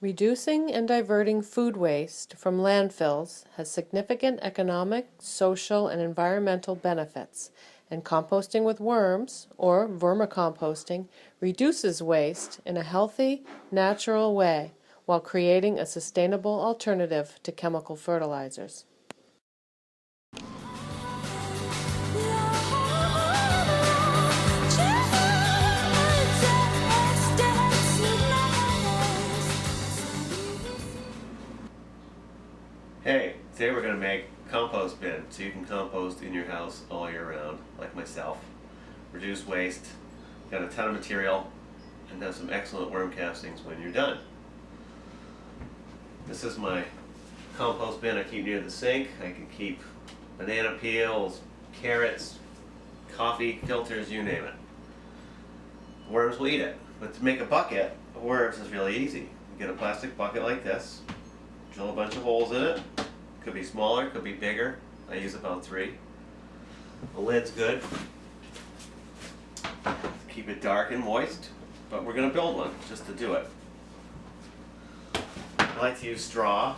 Reducing and diverting food waste from landfills has significant economic, social, and environmental benefits, and composting with worms, or vermicomposting, reduces waste in a healthy, natural way while creating a sustainable alternative to chemical fertilizers. Hey, today we're going to make a compost bin so you can compost in your house all year round, like myself. Reduce waste, got a ton of material, and have some excellent worm castings when you're done. This is my compost bin I keep near the sink. I can keep banana peels, carrots, coffee filters, you name it. Worms will eat it. But to make a bucket of worms is really easy. You get a plastic bucket like this, drill a bunch of holes in it. Could be smaller, could be bigger. I use about 3. The lid's good. Keep it dark and moist, but we're going to build one just to do it. I like to use straw,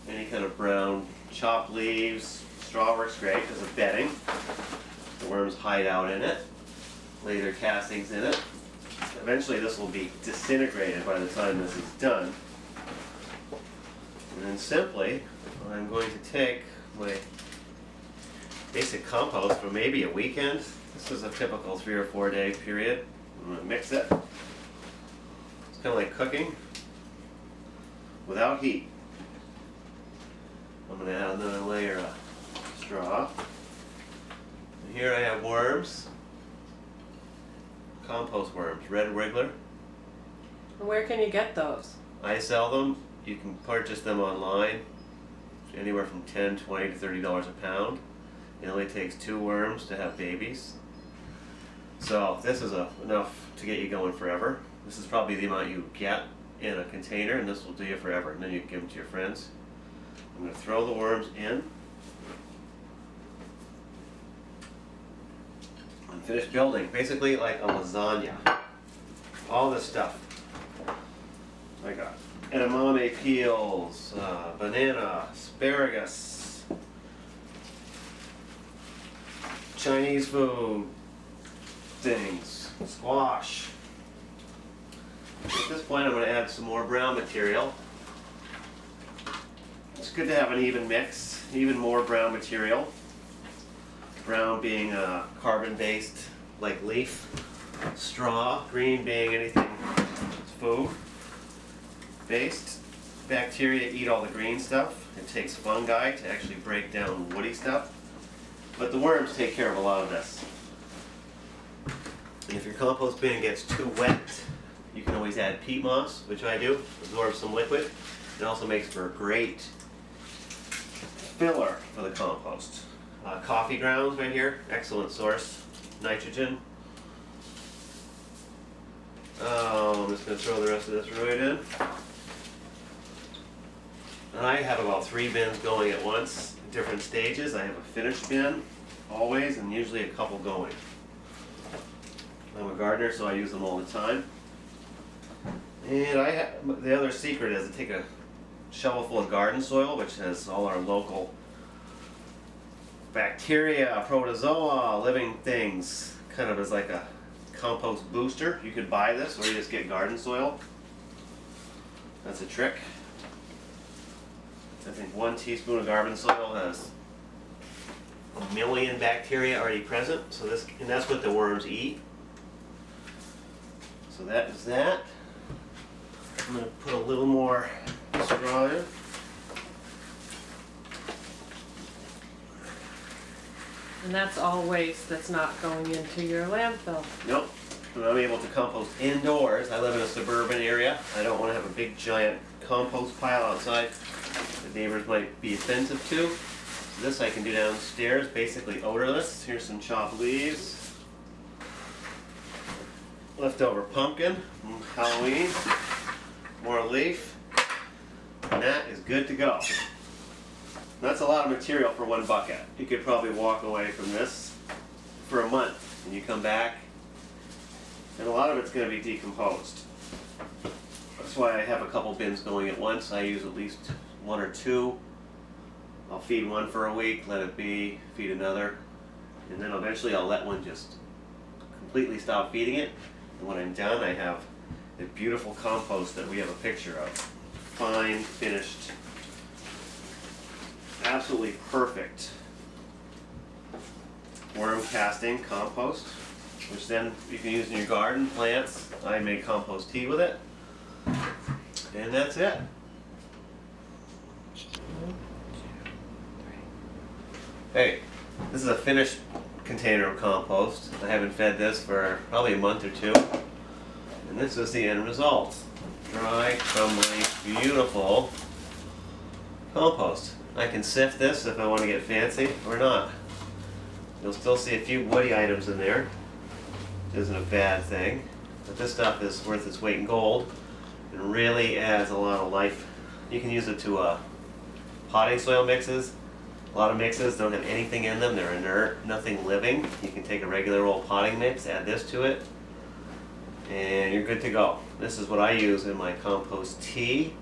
any kind of brown chopped leaves. Straw works great as a bedding. The worms hide out in it, lay their castings in it. Eventually this will be disintegrated by the time this is done. And then simply, I'm going to take my basic compost for maybe a weekend. This is a typical 3 or 4 day period. I'm going to mix it. It's kind of like cooking without heat. I'm going to add another layer of straw. And here I have worms. Compost worms, red wiggler. Where can you get those? I sell them. You can purchase them online, anywhere from $10, $20 to $30 a pound. It only takes 2 worms to have babies. So this is enough to get you going forever. This is probably the amount you get in a container, and this will do you forever, and then you can give them to your friends. I'm going to throw the worms in and finish building, basically like a lasagna. All this stuff. I got edamame peels, banana, asparagus, Chinese food things, squash. At this point I'm going to add some more brown material. It's good to have an even mix, even more brown material. Brown being carbon-based, like leaf. Straw, green being anything that's food based. Bacteria eat all the green stuff. It takes fungi to actually break down woody stuff. But the worms take care of a lot of this. And if your compost bin gets too wet, you can always add peat moss, which I do, absorb some liquid. It also makes for a great filler for the compost. Coffee grounds right here, excellent source. Nitrogen. I'm just going to throw the rest of this right in. And I have about 3 bins going at once, at different stages. I have a finished bin, always, and usually a couple going. I'm a gardener, so I use them all the time. And the other secret is to take a shovel full of garden soil, which has all our local bacteria, protozoa, living things, kind of as like a compost booster. You could buy this, or you just get garden soil. That's a trick. I think 1 teaspoon of garden soil has 1 million bacteria already present, and that's what the worms eat. So that is that. I'm going to put a little more straw in. And that's all waste that's not going into your landfill. Nope. And I'm able to compost indoors. I live in a suburban area. I don't want to have a big giant compost pile outside the neighbors might be offensive to. So this I can do downstairs, basically odorless. Here's some chopped leaves. Leftover pumpkin from Halloween. More leaf. And that is good to go. That's a lot of material for 1 bucket. You could probably walk away from this for a month, and you come back, and a lot of it's going to be decomposed. That's why I have a couple bins going at once. I use at least one or two. I'll feed one for a week, let it be, feed another, and then eventually I'll let one just completely stop feeding it. And when I'm done, I have a beautiful compost that we have a picture of. Fine, finished, absolutely perfect worm casting compost, which then you can use in your garden, plants. I made compost tea with it, and that's it. Hey, this is a finished container of compost. I haven't fed this for probably a month or two, and this is the end result. Dry, crumbly, beautiful compost. I can sift this if I want to get fancy or not. You'll still see a few woody items in there. Isn't a bad thing, but this stuff is worth its weight in gold and really adds a lot of life. You can use it to potting soil mixes. A lot of mixes don't have anything in them, they're inert, nothing living. You can take a regular old potting mix, add this to it, and you're good to go. This is what I use in my compost tea.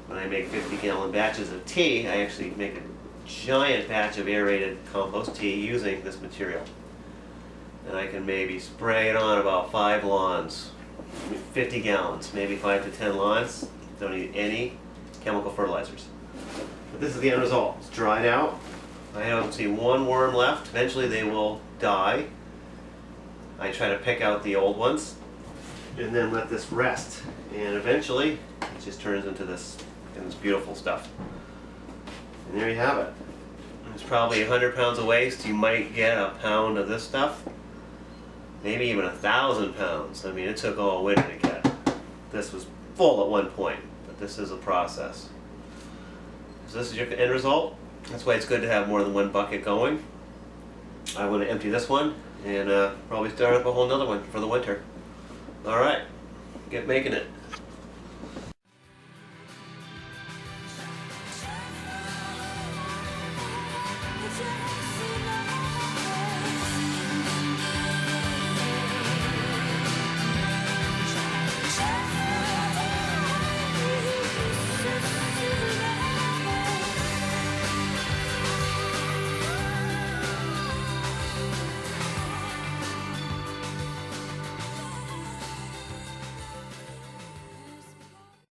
When I make 50-gallon batches of tea, I actually make a giant batch of aerated compost tea using this material. And I can maybe spray it on about 5 lawns, 50 gallons, maybe 5 to 10 lawns. Don't need any chemical fertilizers. But this is the end result. It's dried out. I don't see one worm left. Eventually they will die. I try to pick out the old ones and then let this rest. And eventually it just turns into this beautiful stuff. And there you have it. It's probably 100 pounds of waste. You might get a pound of this stuff. Maybe even 1,000 pounds. I mean, it took all winter to get. This was full at one point, but this is a process. So this is your end result. That's why it's good to have more than one bucket going. I want to empty this one and probably start up a whole nother one for the winter. All right, get making it.